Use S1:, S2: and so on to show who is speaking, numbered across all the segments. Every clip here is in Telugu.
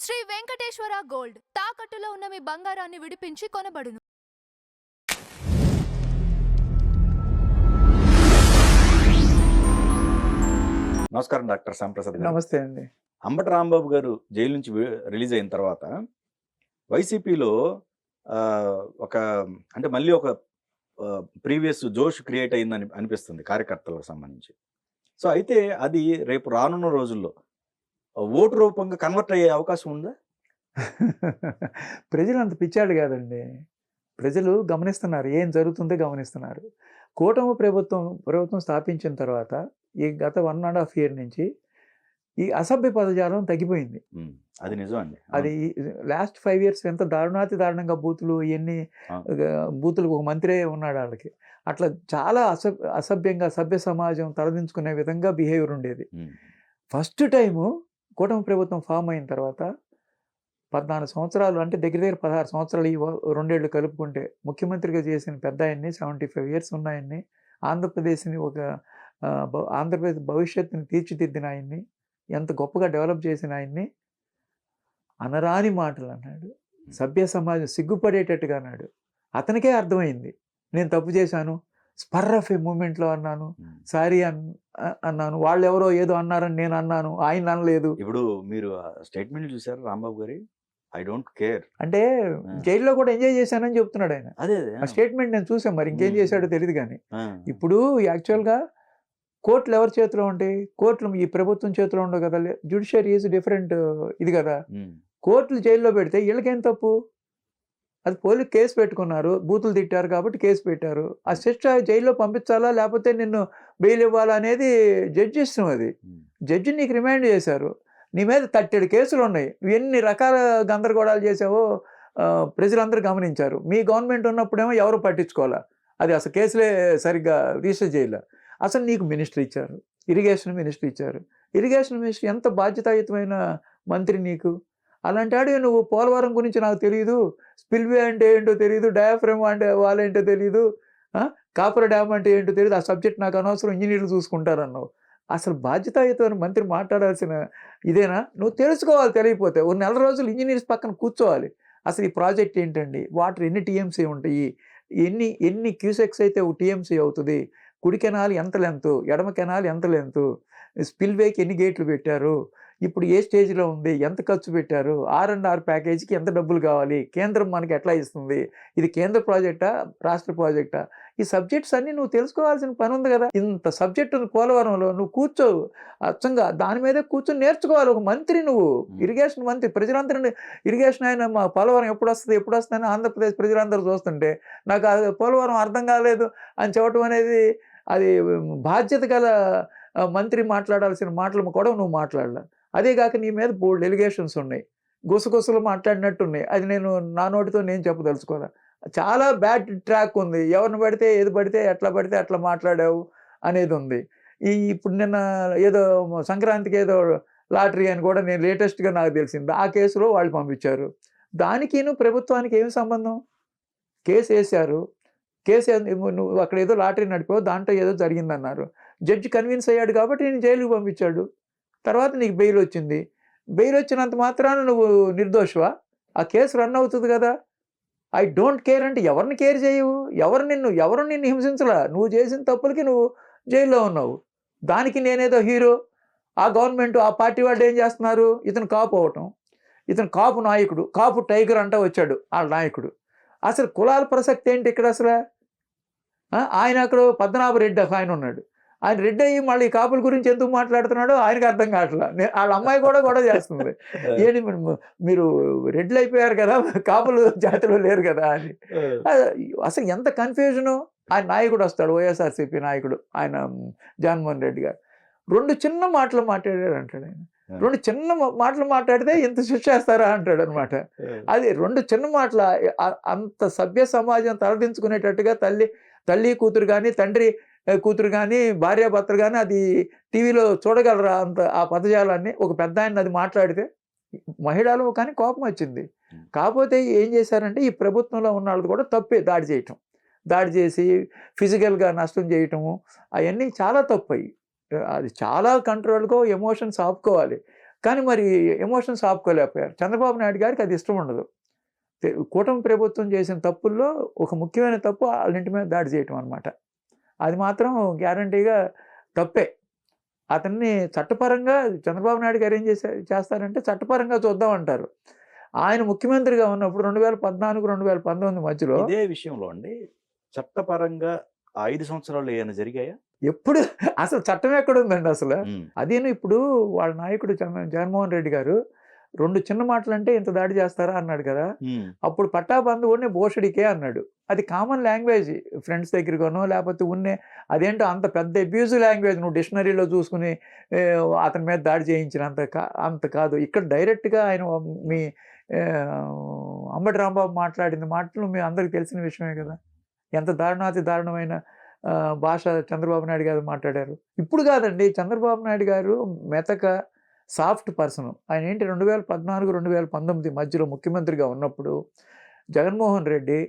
S1: శ్రీ వెంకటేశ్వర గోల్డ్ తాకట్టులో ఉన్న మీ బంగారాన్ని విడిపించి కొనబడును.
S2: నమస్కారం డాక్టర్ శ్యాంప్రసాద్ గారు.
S3: నమస్తే అండి.
S2: అంబటి రాంబాబు గారు జైలు నుంచి రిలీజ్ అయిన తర్వాత వైసీపీలో ఒక అంటే మళ్ళీ ఒక ప్రీవియస్ జోష్ క్రియేట్ అయిందని అనిపిస్తుంది కార్యకర్తలకు సంబంధించి. సో అయితే అది రేపు రానున్న రోజుల్లో ఓటు రూపంగా కన్వర్ట్ అయ్యే అవకాశం ఉందా?
S3: ప్రజలు అంత పిచ్చాడు కాదండి. ప్రజలు గమనిస్తున్నారు, ఏం జరుగుతుందో గమనిస్తున్నారు. కూటమి ప్రభుత్వం స్థాపించిన తర్వాత ఈ గత 1.5 year నుంచి ఈ అసభ్య పదజాలం తగ్గిపోయింది.
S2: అది నిజం అండి.
S3: అది లాస్ట్ 5 years ఎంత దారుణాతి దారుణంగా బూతులు ఇవన్నీ బూతులకు ఒక మంత్రే ఉన్నాడు వాళ్ళకి. అట్లా చాలా అసభ్యంగా సభ్య సమాజం తలదించుకునే విధంగా బిహేవియర్ ఉండేది. ఫస్ట్ టైము కూటమి ప్రభుత్వం ఫామ్ అయిన తర్వాత 14 సంవత్సరాలు అంటే దగ్గర 16 సంవత్సరాలు, ఈ 2 ఏళ్ళు కలుపుకుంటే ముఖ్యమంత్రిగా చేసిన పెద్ద ఆయన్ని, 75 years ఉన్న ఆయన్ని, ఆంధ్రప్రదేశ్ని ఒక ఆంధ్రప్రదేశ్ భవిష్యత్తుని తీర్చిదిద్దిన ఆయన్ని, ఎంత గొప్పగా డెవలప్ చేసిన ఆయన్ని అనరాని మాటలు అన్నాడు. సభ్య సమాజం సిగ్గుపడేటట్టుగా అన్నాడు. అతనికే అర్థమైంది నేను తప్పు చేశాను, స్పర్ ఆఫ్ ఏ మూమెంట్లో అన్నాను, సారీ అన్నాను, వాళ్ళు ఎవరో ఏదో అన్నారని నేను అన్నాను, ఆయన అనలేదు.
S2: ఇప్పుడు మీరు స్టేట్మెంట్ చూసారు రాంబాబు గారి? ఐ డోంట్ కేర్
S3: అంటే జైల్లో కూడా ఎంజాయ్ చేశానని చెప్తున్నాడు ఆయన.
S2: అదే
S3: ఆ స్టేట్మెంట్ నేను చూసాను, మరి ఇంకేం చేశాడో తెలియదు. కానీ ఇప్పుడు యాక్చువల్గా కోర్టులు ఎవరి చేతిలో ఉంటాయి? కోర్టులు ఈ ప్రభుత్వం చేతిలో ఉండవు కదా. జ్యుడిషియరీ ఈజ్ డిఫరెంట్ ఇది కదా. కోర్టులు జైల్లో పెడితే వీళ్ళకేం తప్పు? అది పోలీసు కేసు పెట్టుకున్నారు, బూతులు తిట్టారు కాబట్టి కేసు పెట్టారు. ఆ శిక్ష జైల్లో పంపించాలా లేకపోతే నిన్ను బెయిల్ ఇవ్వాలా అనేది జడ్జి ఇష్టం. అది జడ్జి నీకు రిమాండ్ చేశారు, నీ మీద 30 కేసులు ఉన్నాయి, నువ్వు ఎన్ని రకాల గందరగోళాలు చేసావో ప్రజలందరూ గమనించారు. మీ గవర్నమెంట్ ఉన్నప్పుడేమో ఎవరు పట్టించుకోవాలా, అది అసలు కేసులే సరిగ్గా రిజిస్టర్ చేయాల. అసలు నీకు మినిస్టర్ ఇచ్చారు, ఇరిగేషన్ మినిస్టర్ ఇచ్చారు. ఇరిగేషన్ మినిస్టర్ ఎంత బాధ్యతాయుతమైన మంత్రి నీకు. అలాంటి వాడు నువ్వు పోలవరం గురించి నాకు తెలియదు, స్పిల్వే అంటే ఏంటో తెలియదు, డయాఫ్రమ్ అంటే వాళ్ళేంటో తెలియదు, కాపర్ డ్యామ్ అంటే ఏంటో తెలియదు, ఆ సబ్జెక్ట్ నాకు అనవసరం, ఇంజనీర్లు చూసుకుంటారన్నావు. అసలు బాధ్యతాయుతమైన మంత్రి మాట్లాడాల్సిన ఇదేనా? నువ్వు తెలుసుకోవాలి. తెలియకపోతే ఓ 4 రోజులు ఇంజనీర్స్ పక్కన కూర్చోవాలి. అసలు ఈ ప్రాజెక్ట్ ఏంటండి, వాటర్ ఎన్ని టీఎంసీ ఉంటాయి, ఎన్ని క్యూసెక్స్ అయితే ఒక టీఎంసీ అవుతుంది, కుడి కెనాల్ ఎంత లెంత్, ఎడమ కెనాల్ ఎంత లెంత్, స్పిల్వేకి ఎన్ని గేట్లు పెట్టారు, ఇప్పుడు ఏ స్టేజ్లో ఉంది, ఎంత ఖర్చు పెట్టారు, R&R ప్యాకేజీకి ఎంత డబ్బులు కావాలి, కేంద్రం మనకి ఎట్లా ఇస్తుంది, ఇది కేంద్ర ప్రాజెక్టా రాష్ట్ర ప్రాజెక్టా, ఈ సబ్జెక్ట్స్ అన్నీ నువ్వు తెలుసుకోవాల్సిన పని ఉంది కదా. ఇంత సబ్జెక్ట్ ఉంది పోలవరంలో, నువ్వు కూర్చోవు అచ్చంగా దాని మీదే కూర్చొని నేర్చుకోవాలి. ఒక మంత్రి నువ్వు, ఇరిగేషన్ మంత్రి, ప్రజలందరూ ఇరిగేషన్ ఆయన మా పోలవరం ఎప్పుడు వస్తుంది అని ఆంధ్రప్రదేశ్ ప్రజలందరూ చూస్తుంటే నాకు అది పోలవరం అర్థం కాలేదు అని చెప్పడం అనేది అది బాధ్యత గల మంత్రి మాట్లాడాల్సిన మాటలు కూడా నువ్వు మాట్లాడాల. అదేగాక నీ మీద బోల్డ్ ఎలిగేషన్స్ ఉన్నాయి, గుసగుసలు మాట్లాడినట్టున్నాయి. అది నేను నా నోటితో నేను చెప్పదలుచుకోవాలి. చాలా బ్యాడ్ ట్రాక్ ఉంది, ఎవరిని పడితే ఏది పడితే ఎట్లా పడితే అట్లా మాట్లాడావు అనేది ఉంది. ఇప్పుడు నిన్న ఏదో సంక్రాంతికి ఏదో లాటరీ అని కూడా నేను లేటెస్ట్గా నాకు తెలిసింది, ఆ కేసులో వాళ్ళు పంపించారు. దానికి ప్రభుత్వానికి ఏం సంబంధం? కేసు వేశారు, కేసు నువ్వు అక్కడ ఏదో లాటరీ నడిపావు, దాంట్లో ఏదో జరిగిందన్నారు, జడ్జి కన్విన్స్ అయ్యాడు కాబట్టి నేను జైలుకి పంపించాడు. తర్వాత నీకు బెయిల్ వచ్చింది, బెయిల్ వచ్చినంత మాత్రాన నువ్వు నిర్దోషవా? ఆ కేసు రన్ అవుతుంది కదా. ఐ డోంట్ కేర్ అంటే ఎవరిని కేర్ చేయవు, ఎవరు నిన్ను హింసించలా, నువ్వు చేసిన తప్పులకి నువ్వు జైల్లో ఉన్నావు. దానికి నేనేదో హీరో, ఆ గవర్నమెంట్ ఆ పార్టీ వాళ్ళు ఏం చేస్తున్నారు, ఇతను కాపు అవటం, ఇతను కాపు నాయకుడు, కాపు టైగర్ అంటూ వచ్చాడు వాళ్ళ నాయకుడు. అసలు కులాల ప్రసక్తి ఏంటి ఇక్కడ అసలు? ఆయన అక్కడ పద్మనాభరెడ్డి ఆయన ఉన్నాడు, ఆయన రెడ్డి అయ్యి మళ్ళీ కాపుల గురించి ఎందుకు మాట్లాడుతున్నాడో ఆయనకు అర్థం కావట్లా. వాళ్ళ అమ్మాయి కూడా చేస్తుంది, ఏంటి మీరు రెడ్లు అయిపోయారు కదా, కాపులు జాతిలో లేరు కదా అని. అసలు ఎంత కన్ఫ్యూజను. ఆయన నాయకుడు వస్తాడు, వైఎస్ఆర్సీపీ నాయకుడు, ఆయన జగన్మోహన్ రెడ్డి గారు 2 చిన్న మాటలు మాట్లాడాడు అంటాడు. ఆయన 2 చిన్న మాటలు మాట్లాడితే ఇంత శిక్ష వేస్తారా అంటాడు అనమాట. అది 2 చిన్న మాటల అంత సభ్య సమాజం తలదించుకునేటట్టుగా తల్లి కూతురు కానీ, తండ్రి కూతురు కానీ, భార్యాభర్తలు కానీ అది టీవీలో చూడగలరా అంత ఆ పదజాలాన్ని? ఒక పెద్ద ఆయన అది మాట్లాడితే మహిళలు కానీ కోపం వచ్చింది. కాకపోతే ఏం చేశారంటే ఈ ప్రభుత్వంలో ఉన్న వాళ్ళది కూడా తప్పే, దాడి చేసి ఫిజికల్గా నష్టం చేయటము అవన్నీ చాలా తప్పు. అది చాలా కంట్రోల్గా ఎమోషన్స్ ఆపుకోవాలి. కానీ మరి ఎమోషన్స్ ఆపుకోలేకపోయారు. చంద్రబాబు నాయుడు గారికి అది ఇష్టం ఉండదు. కూటమి ప్రభుత్వం చేసిన తప్పుల్లో ఒక ముఖ్యమైన తప్పు వాళ్ళ ఇంటి మీద దాడి చేయటం అనమాట. అది మాత్రం గ్యారంటీగా తప్పే. అతన్ని చట్టపరంగా చంద్రబాబు నాయుడు గారు ఏం చేస్తారంటే చట్టపరంగా చూద్దాం అంటారు. ఆయన ముఖ్యమంత్రిగా ఉన్నప్పుడు 2014, 2019 మధ్యలో
S2: ఇదే విషయంలో అండి చట్టపరంగా 5 సంవత్సరాలు ఏమైనా జరిగాయా?
S3: ఎప్పుడు అసలు చట్టం ఎక్కడుందండి అసలు? అదేను ఇప్పుడు వాళ్ళ నాయకుడు జగన్మోహన్ రెడ్డి గారు 2 చిన్న మాటలంటే ఇంత దాడి చేస్తారా అన్నాడు కదా. అప్పుడు పట్టాబంధు ఉన్నే భోషడికే అన్నాడు. అది కామన్ లాంగ్వేజ్ ఫ్రెండ్స్ దగ్గరగానో లేకపోతే ఉన్నే అదేంటో అంత పెద్ద అబ్యూజివ్ లాంగ్వేజ్ నువ్వు డిక్షనరీలో చూసుకుని అతని మీద దాడి చేయించినంత అంత కాదు. ఇక్కడ డైరెక్ట్గా ఆయన మీ అంబటి రాంబాబు మాట్లాడిన మాటలు మీ అందరికి తెలిసిన విషయమే కదా. ఎంత దారుణాతి దారుణమైన భాష చంద్రబాబు నాయుడు గారు మాట్లాడారు. ఇప్పుడు కాదండి, చంద్రబాబు నాయుడు గారు మెతక సాఫ్ట్ పర్సన్. ఆయన ఏంటి 2014, 2019 మధ్యలో ముఖ్యమంత్రిగా ఉన్నప్పుడు జగన్మోహన్ రెడ్డి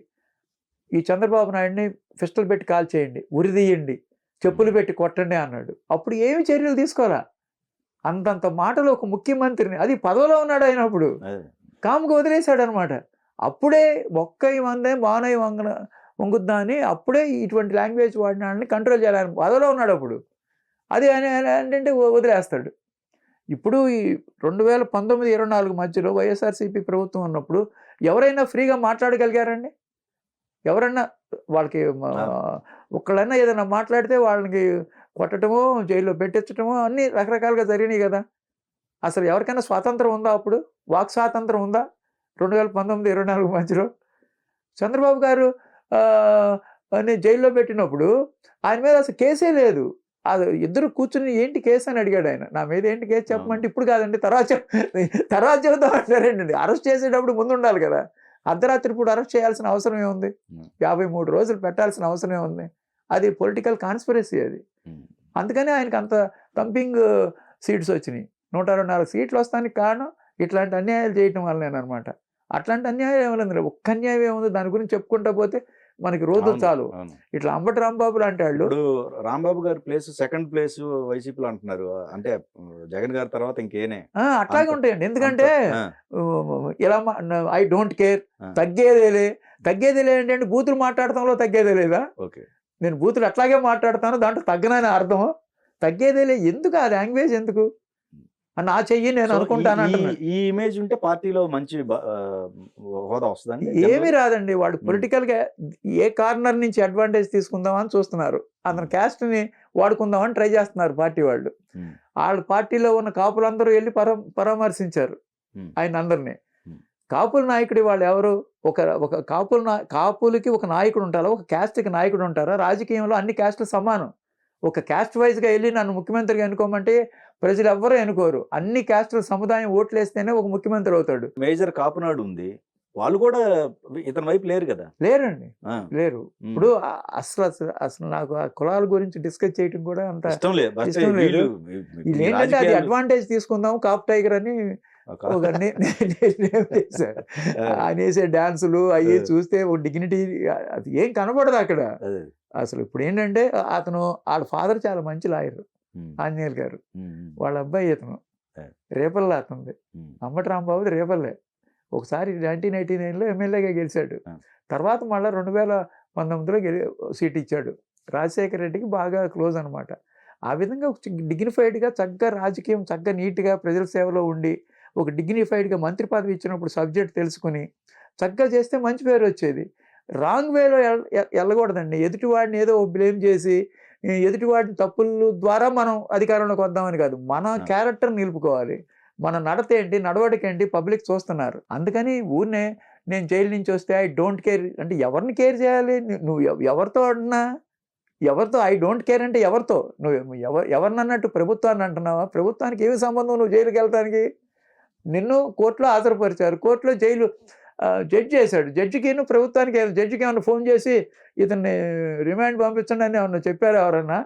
S3: ఈ చంద్రబాబు నాయుడిని పిస్టల్ పెట్టి కాల్ చేయండి, ఉరి తీయండి, చెప్పులు పెట్టి కొట్టండి అన్నాడు. అప్పుడు ఏమి చర్యలు తీసుకోవాలా? అంతంత మాటలు ఒక ముఖ్యమంత్రిని, అది పదవిలో ఉన్నాడు ఆయన, అప్పుడు కాముగా వదిలేశాడు అనమాట. అప్పుడే మొక్కయి మందే బానయ్య వంగుద్దా అని అప్పుడే ఇటువంటి లాంగ్వేజ్ వాడిన వాళ్ళని కంట్రోల్ చేయాలని పదవిలో ఉన్నాడు అప్పుడు. అది ఆయన ఏంటంటే వదిలేస్తాడు. ఇప్పుడు ఈ 2019, 24 మధ్యలో వైఎస్ఆర్సీపీ ప్రభుత్వం ఉన్నప్పుడు ఎవరైనా ఫ్రీగా మాట్లాడగలిగారండి? ఎవరన్నా వాళ్ళకి ఒక్కళ్ళన్నా ఏదైనా మాట్లాడితే వాళ్ళకి కొట్టడమో జైల్లో పెట్టించడమో అన్నీ రకరకాలుగా జరిగినాయి కదా. అసలు ఎవరికైనా స్వాతంత్రం ఉందా? అప్పుడు వాక్ స్వాతంత్రం ఉందా 2019, 24 మధ్యలో? చంద్రబాబు గారు జైల్లో పెట్టినప్పుడు ఆయన మీద అసలు కేసే లేదు. అది ఇద్దరు కూర్చుని ఏంటి కేసు అని అడిగాడు ఆయన. నా మీద ఏంటి కేసు చెప్పమంటే ఇప్పుడు కాదండి తర్వాత చెబుతాం అంటారండి. అరెస్ట్ చేసేటప్పుడు ముందు ఉండాలి కదా. అర్ధరాత్రి పూట అరెస్ట్ చేయాల్సిన అవసరం ఏముంది? 53 రోజులు పెట్టాల్సిన అవసరం ఏముంది? అది పొలిటికల్ కాన్స్పిరసీ అది. అందుకని ఆయనకు అంత థంపింగ్ సీట్స్ వచ్చినాయి. 124 సీట్లు వస్తానికి కారణం ఇట్లాంటి అన్యాయాలు చేయటం వల్లనేనమాట. అట్లాంటి అన్యాయం ఏమలేదు, ఒక్క అన్యాయం ఏముంది దాని గురించి చెప్పుకుంటా పోతే మనకి రోజులు చాలు. ఇట్లా అంబటి రాంబాబు లాంటి వాళ్ళు.
S2: ఇప్పుడు రాంబాబు గారి ప్లేస్ సెకండ్ ప్లేస్ వైసీపీలో అంటున్నారు. అంటే జగన్ గారి తర్వాత ఇంకేనే
S3: అట్లాగే ఉంటాయండి. ఎందుకంటే ఇలా ఐ డోంట్ కేర్, తగ్గేదేలే ఏంటంటే బూతులు మాట్లాడటంలో తగ్గేదే లేదా? నేను బూతులు అట్లాగే మాట్లాడతాను, దాంట్లో తగ్గనని అర్థం. తగ్గేదేలే ఎందుకు? ఆ లాంగ్వేజ్ ఎందుకు? నా చెయ్యి నేను అనుకుంటాను అంటున్నాడు.
S2: ఈ ఇమేజ్ ఉంటే పార్టీలో మంచి హోదా వస్తుందండి.
S3: ఏమీ రాదండి. వాడు పొలిటికల్గా ఏ కార్నర్ నుంచి అడ్వాంటేజ్ తీసుకుందామని చూస్తున్నారు. అతని క్యాస్ట్ని వాడుకుందామని ట్రై చేస్తున్నారు పార్టీ వాళ్ళు. వాళ్ళ పార్టీలో ఉన్న కాపులందరూ వెళ్ళి పరామర్శించారు ఆయన అందరినీ. కాపుల నాయకుడి వాళ్ళు ఎవరు? ఒక కాపులకి ఒక నాయకుడు ఉంటారా? ఒక క్యాస్ట్కి నాయకుడు ఉంటారా? రాజకీయంలో అన్ని క్యాస్ట్లు సమానం. ఒక క్యాస్ట్ వైజ్గా వెళ్ళి నన్ను ముఖ్యమంత్రిగా ఎన్నుకోమంటే ప్రజలు ఎవ్వరూ ఎన్నుకోరు. అన్ని క్యాస్టుల సముదాయం ఓట్లేస్తేనే ఒక ముఖ్యమంత్రి అవుతాడు.
S2: మేజర్ కాపునాడు ఉంది, వాళ్ళు కూడా ఇతని వైపు లేరు కదా.
S3: లేరండి, లేరు. ఇప్పుడు అసలు నాకు ఆ కులాల గురించి డిస్కస్ చేయడం కూడా అంత ఇష్టం లేదు. ఇది ఏంటంటే అది అడ్వాంటేజ్ తీసుకుందాం కాపు టైగర్ అని ఆయన వేసే డాన్సులు అవి చూస్తే ఒక డిగ్నిటీ అది ఏం కనబడదు అక్కడ అసలు. ఇప్పుడు ఏంటంటే అతను వాళ్ళ ఫాదర్ చాలా మంచి లాయర్, ఆంజనేయులు గారు. వాళ్ళ అబ్బాయి ఇతను రేపల్లె, అతనిది అంబటి రాంబాబుది రేపల్లె. ఒకసారి 1989లో ఎమ్మెల్యేగా గెలిచాడు. తర్వాత మళ్ళీ 2019లో సీట్ ఇచ్చాడు. రాజశేఖర రెడ్డికి బాగా క్లోజ్ అనమాట. ఆ విధంగా డిగ్నిఫైడ్గా చక్కగా రాజకీయం చక్కగా నీట్గా ప్రజల సేవలో ఉండి ఒక డిగ్నిఫైడ్గా మంత్రి పదవి ఇచ్చినప్పుడు సబ్జెక్ట్ తెలుసుకుని చక్కగా చేస్తే మంచి పేరు వచ్చేది. రాంగ్ వేలో వెళ్ళకూడదండి. ఎదుటివాడిని ఏదో బ్లేమ్ చేసి ఎదుటివాడిని తప్పుల ద్వారా మనం అధికారంలోకి వద్దామని కాదు, మన క్యారెక్టర్ నిలుపుకోవాలి. మన నడత ఏంటి, నడవడిక ఏంటి పబ్లిక్ చూస్తున్నారు. అందుకని ఊరినే నేను జైలు నుంచి వస్తే ఐ డోంట్ కేర్ అంటే ఎవరిని కేర్ చేయాలి? నువ్వు ఎవరితో అన్నా, ఎవరితో ఐ డోంట్ కేర్ అంటే ఎవరితో? నువ్వు ఎవరినన్నట్టు ప్రభుత్వాన్ని అంటున్నావా? ప్రభుత్వానికి ఏమి సంబంధం నువ్వు జైలుకి వెళ్తానికి? నిన్ను కోర్టులో హాజరుపరిచారు, కోర్టులో జడ్జి చేశాడు. జడ్జికి ప్రభుత్వానికి జడ్జికి ఏమన్నా ఫోన్ చేసి ఇతన్ని రిమాండ్ పంపించండి అని ఏమన్నా చెప్పారు ఎవరన్నా?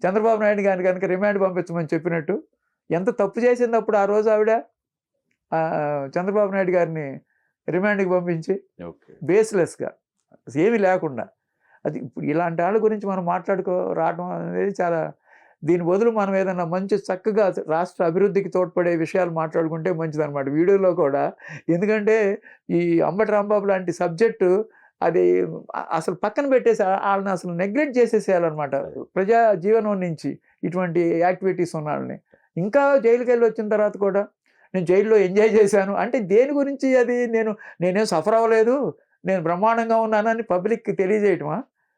S3: చంద్రబాబు నాయుడు గారిని కనుక రిమాండ్ పంపించమని చెప్పినట్టు ఎంత తప్పు చేసింది అప్పుడు ఆ రోజు ఆవిడ చంద్రబాబు నాయుడు గారిని రిమాండ్కి పంపించి బేస్లెస్గా ఏమీ లేకుండా. అది ఇప్పుడు ఇలాంటి వాళ్ళ గురించి మనం రావడం అనేది చాలా దీని బదులు మనం ఏదైనా మంచి చక్కగా రాష్ట్ర అభివృద్ధికి తోడ్పడే విషయాలు మాట్లాడుకుంటే మంచిదన్నమాట వీడియోలో కూడా. ఎందుకంటే ఈ అంబటి రాంబాబు లాంటి సబ్జెక్టు అది అసలు పక్కన పెట్టేసి వాళ్ళని అసలు నెగ్లెక్ట్ చేసేసేయాలన్నమాట ప్రజా జీవనం నుంచి ఇటువంటి యాక్టివిటీస్ ఉన్న వాళ్ళని. ఇంకా జైలుకి వెళ్ళి వచ్చిన తర్వాత కూడా నేను జైల్లో ఎంజాయ్ చేశాను అంటే దేని గురించి అది నేనేం సఫర్ అవ్వలేదు, నేను బ్రహ్మాండంగా ఉన్నానని పబ్లిక్కి తెలియజేయటమా?